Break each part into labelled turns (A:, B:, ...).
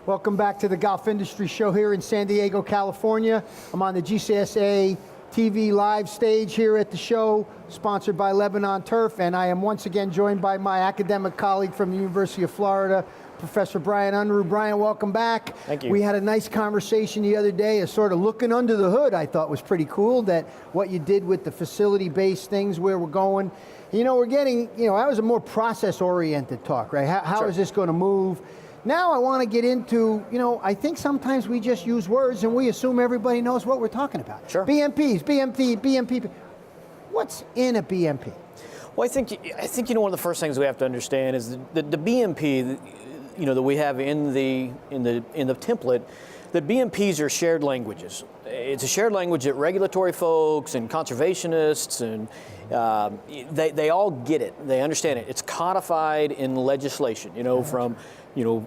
A: Welcome back to the Golf Industry Show here in San Diego, California. I'm on the GCSA TV live stage here at the show, sponsored by Lebanon Turf, and I am once again joined by my academic colleague from the University of Florida, Professor Brian Unruh. Brian, welcome back.
B: Thank you.
A: We had a nice conversation the other day, a sort of looking under the hood I thought was pretty cool, that what you did with the facility-based things, where we're going. You know, we're getting, that was a more process-oriented talk, right? How
B: Sure.
A: is this going to move? Now I want to get into, I think sometimes we just use words and we assume everybody knows what we're talking about.
B: Sure.
A: BMPs, BMP. What's in a BMP?
B: Well, I think one of the first things we have to understand is the BMP, that we have in the template, that BMPs are shared languages. It's a shared language that regulatory folks and conservationists and they all get it. They understand it. It's codified in legislation. From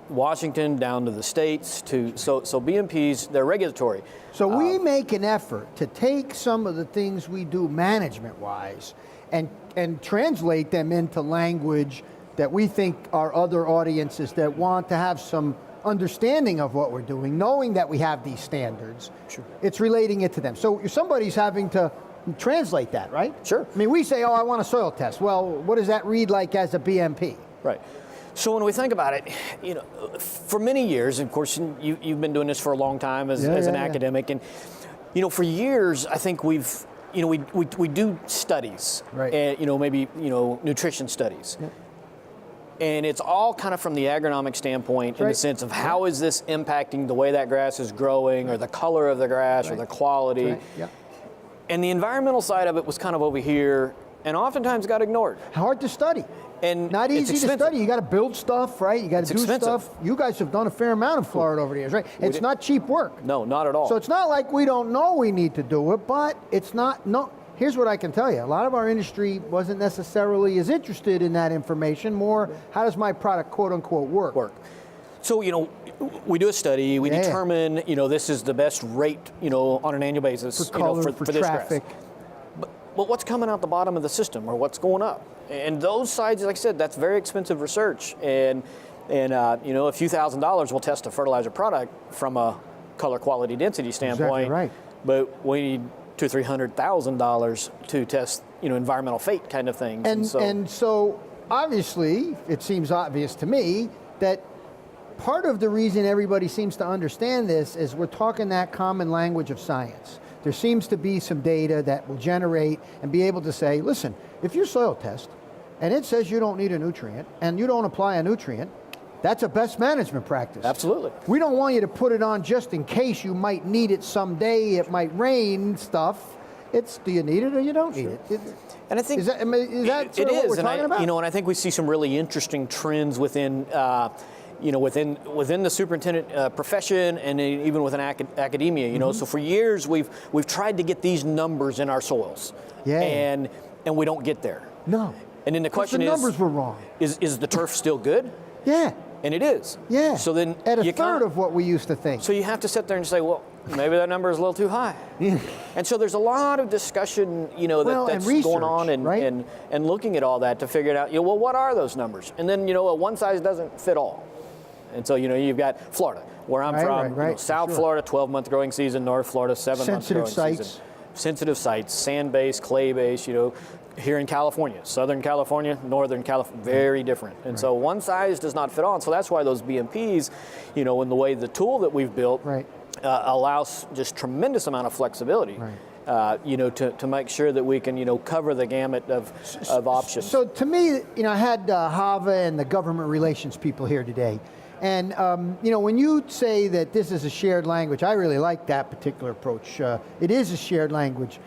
B: Washington down to the states so BMPs, they're regulatory.
A: So we make an effort to take some of the things we do management-wise and translate them into language that we think are other audiences that want to have some understanding of what we're doing, knowing that we have these standards.
B: Sure.
A: It's relating it to them. So somebody's having to translate that, right?
B: Sure.
A: I mean, we say, I want a soil test. Well, what does that read like as a BMP?
B: Right. So when we think about it, for many years, of course, you've been doing this for a long time as an academic, and for years, I think we do studies,
A: right?
B: And maybe nutrition studies, and it's all kind of from the agronomic standpoint, in the sense of how is this impacting the way that grass is growing, or the color of the grass, or the quality.
A: Right. Yeah.
B: And the environmental side of it was kind of over here, and oftentimes got ignored.
A: Hard to study.
B: And
A: not easy to study. You got to build stuff, right? You got to do stuff. You guys have done a fair amount in Florida over the years, right? It's not cheap work.
B: No, not at all.
A: So it's not like we don't know we need to do it, but it's not. No. Here's what I can tell you. A lot of our industry wasn't necessarily as interested in that information. More, how does my product, quote unquote, work?
B: So we do a study. We determine this is the best rate on an annual basis
A: for color, for
B: this
A: traffic.
B: grass. But what's coming out the bottom of the system, or what's going up? And those sides, like I said, that's very expensive research. And a few $1,000s will test a fertilizer product from a color, quality, density standpoint.
A: Exactly right.
B: But we need $200,000-$300,000 to test environmental fate kind of things.
A: And so obviously, it seems obvious to me that part of the reason everybody seems to understand this is we're talking that common language of science. There seems to be some data that will generate and be able to say, listen, if your soil test and it says you don't need a nutrient and you don't apply a nutrient, that's a best management practice.
B: Absolutely.
A: We don't want you to put it on just in case you might need it someday, it might rain stuff. It's, do you need it or you don't need it?
B: And I think
A: is that sort of what we're talking about?
B: And I think we see some really interesting trends within within the superintendent profession, and even within academia. So for years we've tried to get these numbers in our soils, and we don't get there.
A: No.
B: And then the question is,
A: the numbers were wrong.
B: Is the turf still good?
A: Yeah.
B: And it is.
A: Yeah.
B: So then
A: at a third of what we used to think.
B: So you have to sit there and say, well, maybe that number is a little too high. And so there's a lot of discussion, that's going on, and looking at all that to figure it out. Well, what are those numbers? And then one size doesn't fit all. And so you've got Florida, where I'm from, South Florida, 12-month growing season, North Florida, 7-month growing season. Sensitive sites, sand-based, clay-based, here in California, Southern California, Northern California, very different. And so one size does not fit on. So that's why those BMPs, in the way the tool that we've built allows just tremendous amount of flexibility. To make sure that we can, cover the gamut of options.
A: So to me, I had Hava and the government relations people here today. And, when you say that this is a shared language, I really like that particular approach. It is a shared language.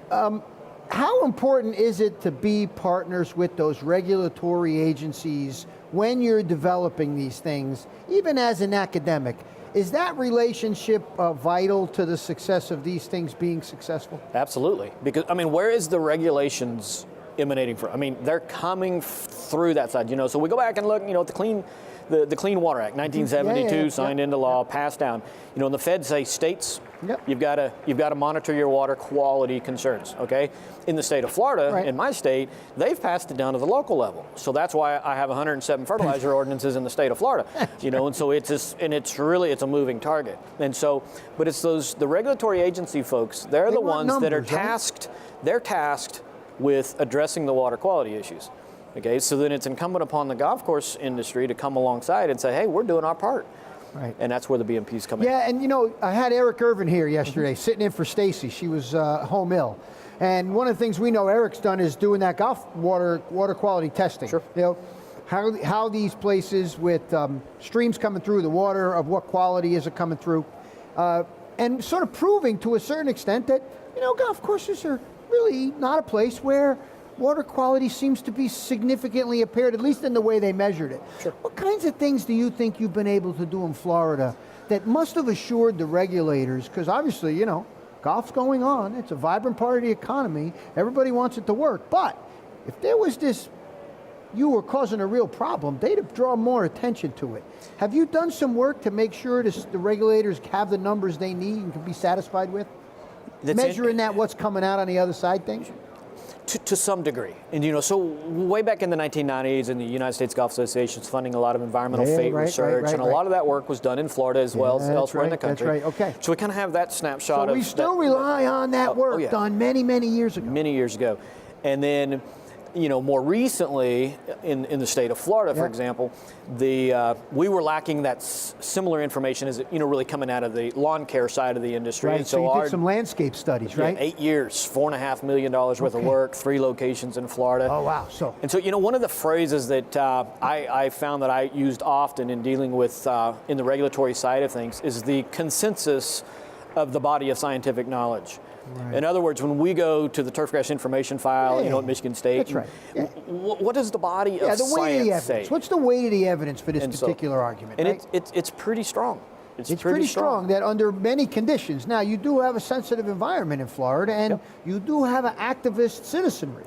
A: How important is it to be partners with those regulatory agencies when you're developing these things, even as an academic? Is that relationship vital to the success of these things being successful?
B: Absolutely. Because, where is the regulations emanating from. I mean, they're coming through that side. So we go back and look, at the Clean Water Act, 1972, signed into law, passed down. And the feds say states, you've got to monitor your water quality concerns. Okay, in the state of Florida, in my state, they've passed it down to the local level. So that's why I have 107 fertilizer ordinances in the state of Florida. And so it's a moving target. And so, but it's the regulatory agency folks. They're the ones that are tasked. They're tasked with addressing the water quality issues. Okay, so then it's incumbent upon the golf course industry to come alongside and say, hey, we're doing our part. Right. And that's where the BMPs come in.
A: Yeah, and I had Eric Irvin here yesterday, sitting in for Stacy. She was home ill. And one of the things we know Eric's done is doing that golf water quality testing.
B: Sure.
A: How these places with streams coming through, the water, of what quality is it coming through, and sort of proving to a certain extent that, golf courses are really not a place where water quality seems to be significantly impaired, at least in the way they measured it.
B: Sure.
A: What kinds of things do you think you've been able to do in Florida that must have assured the regulators, because obviously, golf's going on, it's a vibrant part of the economy, everybody wants it to work, but if there was you were causing a real problem, they'd have drawn more attention to it. Have you done some work to make sure the regulators have the numbers they need and can be satisfied with? Measuring what's coming out on the other side things?
B: To some degree. And so way back in the 1990s, in the United States Golf Association's funding a lot of environmental fate research, and a lot of that work was done in Florida as well as elsewhere in the country.
A: That's right, okay.
B: So we kind of have that snapshot
A: so we still rely on that work done many, many years ago.
B: Many years ago. And then, more recently, in the state of Florida, for example, we were lacking that similar information as really coming out of the lawn care side of the industry.
A: Right. So you did some landscape studies, right?
B: 8 years, $4.5 million worth of work, 3 locations in Florida.
A: Oh wow!
B: And so one of the phrases that I found that I used often in dealing with in the regulatory side of things is the consensus of the body of scientific knowledge. Right. In other words, when we go to the turfgrass information file, at Michigan State, what does the body of science say?
A: What's the weight of the evidence for this particular argument?
B: And it's pretty strong.
A: It's pretty strong that under many conditions. Now, you do have a sensitive environment in Florida, and you do have an activist citizenry.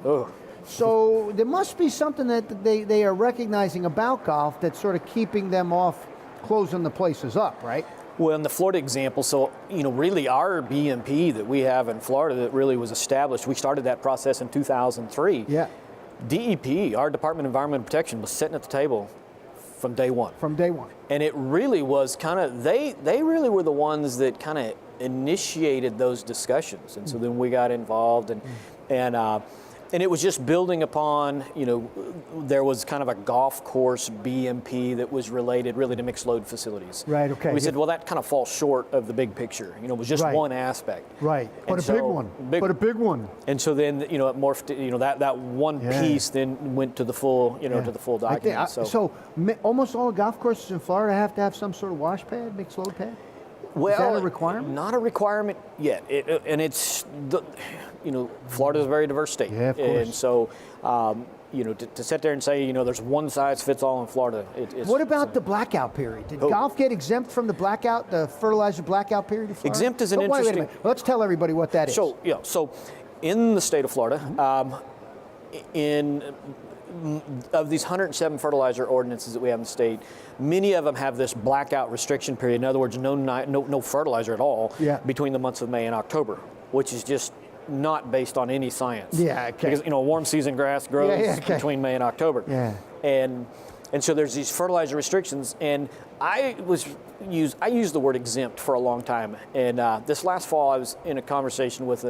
A: So there must be something that they are recognizing about golf that's sort of keeping them off closing the places up, right?
B: Well, in the Florida example, so, really our BMP that we have in Florida that really was established, we started that process in 2003.
A: Yeah.
B: DEP, our Department of Environmental Protection, was sitting at the table from day one.
A: From day one.
B: And it really was kind of, they really were the ones that kind of initiated those discussions. And so then we got involved and it was just building upon, there was kind of a golf course BMP that was related really to mixed load facilities.
A: Right, okay.
B: We said, well, that kind of falls short of the big picture. It was just one aspect.
A: Right, but a big one.
B: And so then, it morphed, that one piece then went to the full, to the full document.
A: So almost all golf courses in Florida have to have some sort of wash pad, mixed load pad?
B: Well,
A: is that a requirement?
B: Not a requirement yet. Florida's a very diverse state.
A: Yeah, of course.
B: And so, to sit there and say, there's one size fits all in Florida.
A: What about the blackout period? Did golf get exempt from the fertilizer blackout period in Florida?
B: Exempt is an interesting.
A: Wait a minute. Let's tell everybody what that is.
B: So in the state of Florida, of these 107 fertilizer ordinances that we have in the state, many of them have this blackout restriction period. In other words, no fertilizer at all between the months of May and October, which is just not based on any science.
A: Yeah, okay.
B: Because warm season grass grows between May and October.
A: Yeah.
B: And so there's these fertilizer restrictions, and I used the word exempt for a long time. And this last fall, I was in a conversation with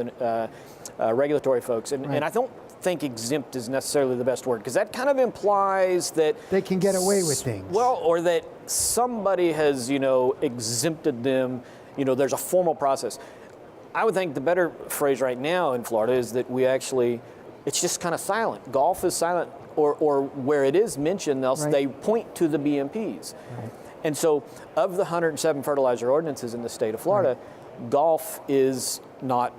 B: regulatory folks, and I don't think exempt is necessarily the best word, because that kind of implies that
A: they can get away with things.
B: Well, or that somebody has, exempted them. There's a formal process. I would think the better phrase right now in Florida is that it's just kind of silent. Golf is silent, or where it is mentioned, they point to the BMPs. Right. And so of the 107 fertilizer ordinances in the state of Florida, golf is not,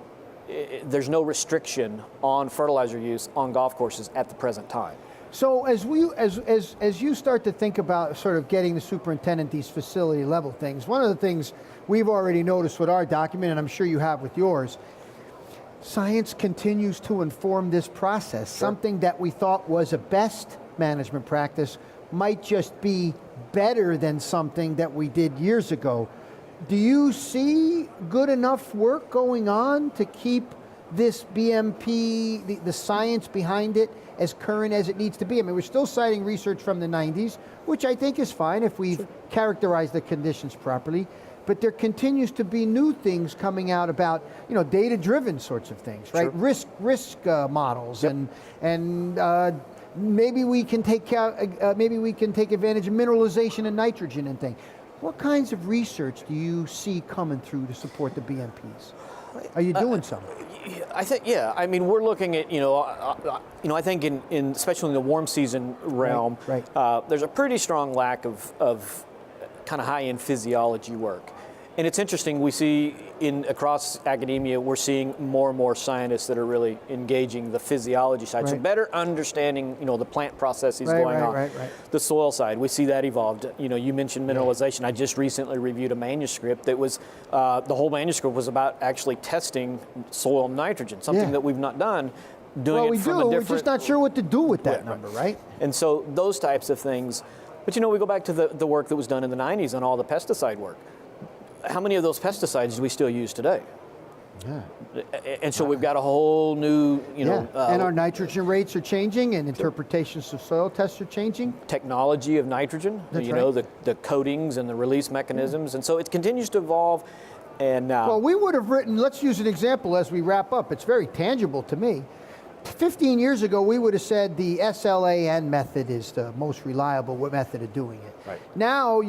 B: there's no restriction on fertilizer use on golf courses at the present time.
A: So as you start to think about sort of getting the superintendent these facility level things, one of the things we've already noticed with our document, and I'm sure you have with yours, science continues to inform this process.
B: Sure.
A: Something that we thought was a best management practice might just be better than something that we did years ago. Do you see good enough work going on to keep this BMP, the science behind it, as current as it needs to be? I mean, we're still citing research from the 90s, which I think is fine if we've characterized the conditions properly. But there continues to be new things coming out about, data-driven sorts of things, right?
B: Sure.
A: Risk models,
B: Yep.
A: and maybe we can take advantage of mineralization and nitrogen and things. What kinds of research do you see coming through to support the BMPs? Are you doing some?
B: I think, yeah. I mean, we're looking at, I think in especially in the warm season realm,
A: right.
B: There's a pretty strong lack of kind of high-end physiology work. And it's interesting, we see across academia, we're seeing more and more scientists that are really engaging the physiology side.
A: Right.
B: So better understanding, the plant processes going on.
A: Right.
B: The soil side, we see that evolved. You mentioned mineralization. I just recently reviewed a manuscript that was, the whole manuscript was about actually testing soil nitrogen, something that we've not done.
A: We're just not sure what to do with that number, right?
B: And so those types of things. But we go back to the work that was done in the 90s on all the pesticide work. How many of those pesticides do we still use today?
A: Yeah.
B: And so we've got a whole new,
A: and our nitrogen rates are changing, and interpretations of soil tests are changing.
B: Technology of nitrogen,
A: That's right.
B: the coatings and the release mechanisms, and so it continues to evolve. And
A: well, we would have written. Let's use an example as we wrap up. It's very tangible to me. 15 years ago, we would have said the SLAN method is the most reliable method of doing it.
B: Right.
A: Now,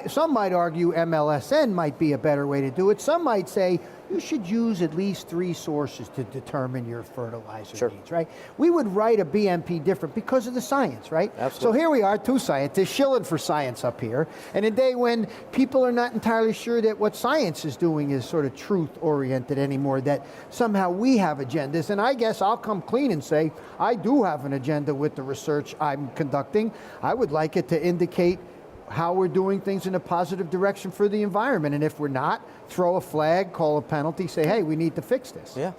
A: some might argue MLSN might be a better way to do it. Some might say you should use at least 3 sources to determine your fertilizer needs, right? We would write a BMP different because of the science, right?
B: Absolutely.
A: So here we are, 2 scientists shilling for science up here, and a day when people are not entirely sure that what science is doing is sort of truth-oriented anymore, that somehow we have agendas, and I guess I'll come clean and say, I do have an agenda with the research I'm conducting. I would like it to indicate how we're doing things in a positive direction for the environment, and if we're not, throw a flag, call a penalty, say, hey, we need to fix this.
B: Yeah,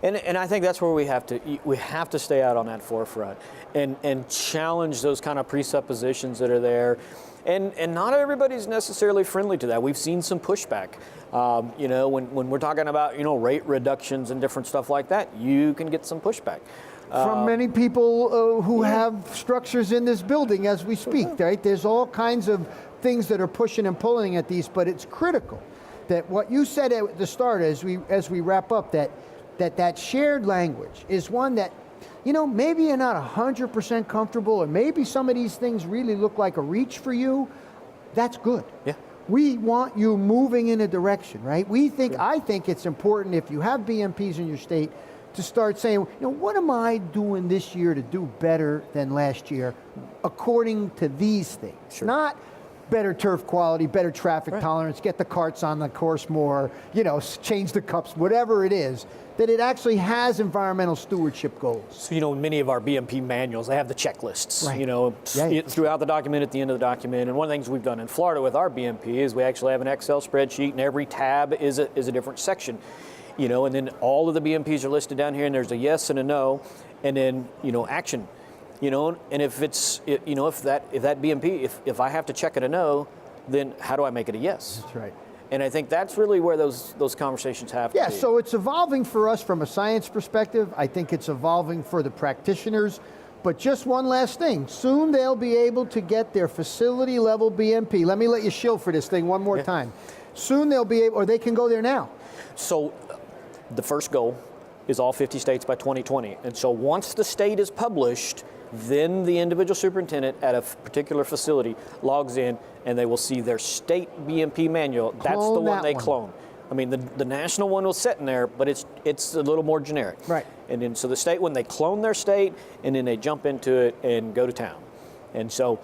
B: and I think that's where we have to stay out on that forefront and challenge those kind of presuppositions that are there, and not everybody's necessarily friendly to that. We've seen some pushback. When we're talking about rate reductions and different stuff like that, you can get some pushback.
A: From many people who have structures in this building as we speak, right? There's all kinds of things that are pushing and pulling at these, but it's critical that what you said at the start as we wrap up, that shared language is one that, maybe you're not 100% comfortable, or maybe some of these things really look like a reach for you. That's good.
B: Yeah.
A: We want you moving in a direction, right? I think it's important if you have BMPs in your state to start saying, what am I doing this year to do better than last year according to these things?
B: Sure.
A: Not better turf quality, better traffic tolerance, get the carts on the course more, change the cups, whatever it is, that it actually has environmental stewardship goals.
B: So, many of our BMP manuals, they have the checklists,
A: Right.
B: throughout the document, at the end of the document. And one of the things we've done in Florida with our BMP is we actually have an Excel spreadsheet, and every tab is a different section. And then all of the BMPs are listed down here, and there's a yes and a no, and then, action. And if it's, if that BMP, if I have to check it a no, then how do I make it a yes?
A: That's right.
B: And I think that's really where those conversations have to be.
A: Yeah, so it's evolving for us from a science perspective. I think it's evolving for the practitioners. But just one last thing. Soon they'll be able to get their facility level BMP. Let me let you shill for this thing one more time. Soon they'll be able, or they can go there now.
B: So the first goal is all 50 states by 2020. And so once the state is published, then the individual superintendent at a particular facility logs in and they will see their state BMP manual. That's the one they clone. I mean, the national one was sitting there, but it's a little more generic.
A: Right.
B: And then so the state one, they clone their state and then they jump into it and go to town. And so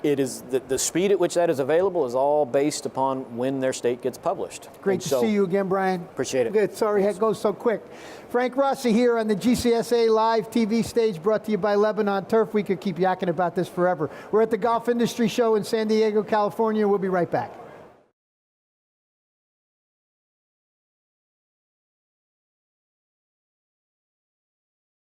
B: it is the speed at which that is available is all based upon when their state gets published.
A: Great to see you again, Brian.
B: Appreciate it.
A: Good. Sorry it goes so quick. Frank Rossi here on the GCSA live TV stage, brought to you by Lebanon Turf. We could keep yakking about this forever. We're at the Golf Industry Show in San Diego, California. We'll be right back.